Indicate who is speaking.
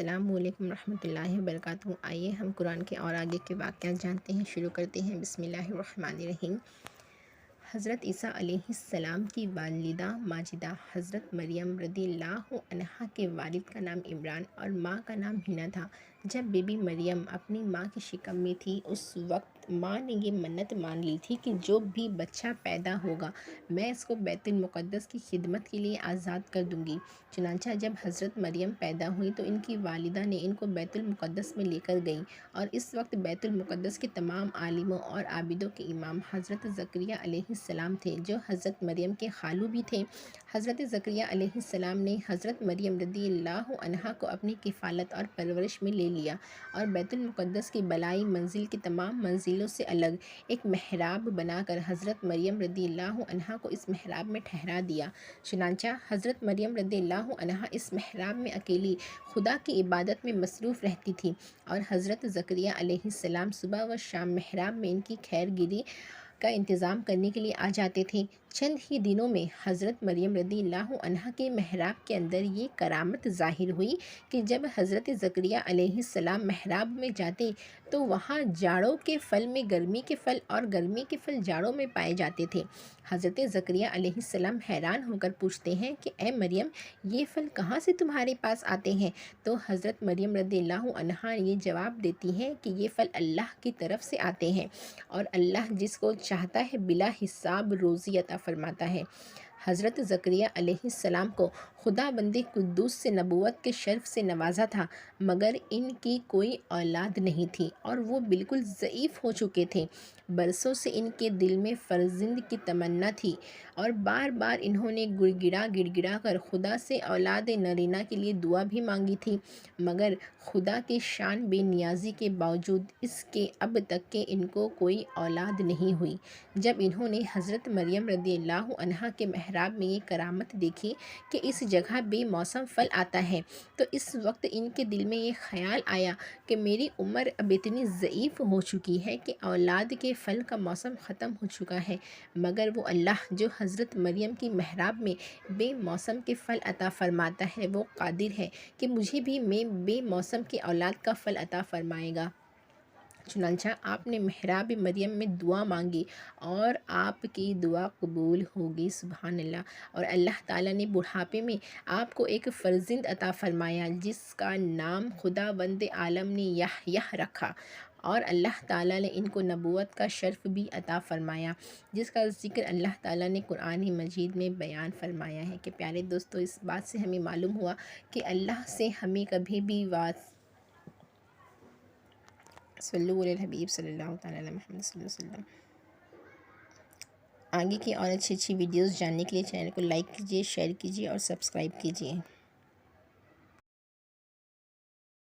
Speaker 1: السلام علیکم ورحمۃ اللہ وبرکاتہ۔ آئیے ہم قرآن کے اور آگے کے واقعات جانتے ہیں۔ شروع کرتے ہیں۔ بسم اللہ الرحمن الرحیم۔ حضرت عیسیٰ علیہ السلام کی والدہ ماجدہ حضرت مریم رضی اللہ عنہا کے والد کا نام عمران اور ماں کا نام حنا تھا۔ جب بی بی مریم اپنی ماں کی شکم میں تھی، اس وقت ماں نے یہ منت مان لی تھی کہ جو بھی بچہ پیدا ہوگا میں اس کو بیت المقدس کی خدمت کے لیے آزاد کر دوں گی۔ چنانچہ جب حضرت مریم پیدا ہوئی تو ان کی والدہ نے ان کو بیت المقدس میں لے کر گئیں، اور اس وقت بیت المقدس کے تمام عالموں اور عابدوں کے امام حضرت زکریا علیہ السلام تھے، جو حضرت مریم کے خالو بھی تھے۔ حضرت زکریا علیہ السلام نے حضرت مریم رضی اللہ عنہا کو اپنی کفالت اور پرورش میں لے لیا، اور بیت المقدس کی بالائی منزل کی تمام منزلوں سے الگ ایک محراب بنا کر حضرت مریم رضی اللہ عنہا کو اس محراب میں ٹھہرا دیا۔ چنانچہ حضرت مریم رضی اللہ عنہا اس محراب میں اکیلی خدا کی عبادت میں مصروف رہتی تھی، اور حضرت زکریا علیہ السلام صبح و شام محراب میں ان کی خیر گیری کا انتظام کرنے کے لیے آ جاتے تھے۔ چند ہی دنوں میں حضرت مریم رضی اللہ عنہا کے محراب کے اندر یہ کرامت ظاہر ہوئی کہ جب حضرت زکریا علیہ السلام محراب میں جاتے تو وہاں جاڑوں کے پھل میں گرمی کے پھل اور گرمی کے پھل جاڑوں میں پائے جاتے تھے۔ حضرت زکریا علیہ السلام حیران ہو کر پوچھتے ہیں کہ اے مریم، یہ پھل کہاں سے تمہارے پاس آتے ہیں؟ تو حضرت مریم رضی اللہ عنہا یہ جواب دیتی ہیں کہ یہ پھل اللہ کی طرف سے آتے ہیں، اور اللہ جس کو چاہتا ہے بلا حساب روزی عطا فرماتا ہے۔ حضرت زکریا علیہ السلام کو خدا بند قدوس سے نبوت کے شرف سے نوازا تھا، مگر ان کی کوئی اولاد نہیں تھی اور وہ بالکل ضعیف ہو چکے تھے۔ برسوں سے ان کے دل میں فرزند کی تمنا تھی، اور بار بار انہوں نے گڑ گڑا کر خدا سے اولاد نرینہ کے لیے دعا بھی مانگی تھی، مگر خدا کی شان بے نیازی کے باوجود اس کے اب تک کہ ان کو کوئی اولاد نہیں ہوئی۔ جب انہوں نے حضرت مریم رضی اللہ عنہا کے محراب میں یہ کرامت دیکھی کہ اس جگہ بے موسم پھل آتا ہے، تو اس وقت ان کے دل میں یہ خیال آیا کہ میری عمر اب اتنی ضعیف ہو چکی ہے کہ اولاد کے پھل کا موسم ختم ہو چکا ہے، مگر وہ اللہ جو حضرت مریم کی محراب میں بے موسم کے پھل عطا فرماتا ہے، وہ قادر ہے کہ مجھے بھی میں بے موسم کی اولاد کا پھل عطا فرمائے گا۔ چنانچہ آپ نے محراب مریم میں دعا مانگی اور آپ کی دعا قبول ہوگی، سبحان اللہ۔ اور اللہ تعالیٰ نے بڑھاپے میں آپ کو ایک فرزند عطا فرمایا جس کا نام خدا بند عالم نے یحییٰ رکھا، اور اللہ تعالیٰ نے ان کو نبوت کا شرف بھی عطا فرمایا، جس کا ذکر اللہ تعالیٰ نے قرآن مجید میں بیان فرمایا ہے۔ کہ پیارے دوستو، اس بات سے ہمیں معلوم ہوا کہ اللہ سے ہمیں کبھی بھی صلو علی الحبیب صلی اللہ تعالیٰ علیہ محمد صلی اللہ علیہ وسلم۔ آگے کی اور اچھی ویڈیوز جاننے کے لیے چینل کو لائک کیجیے، شیئر کیجیے اور سبسکرائب کیجیے۔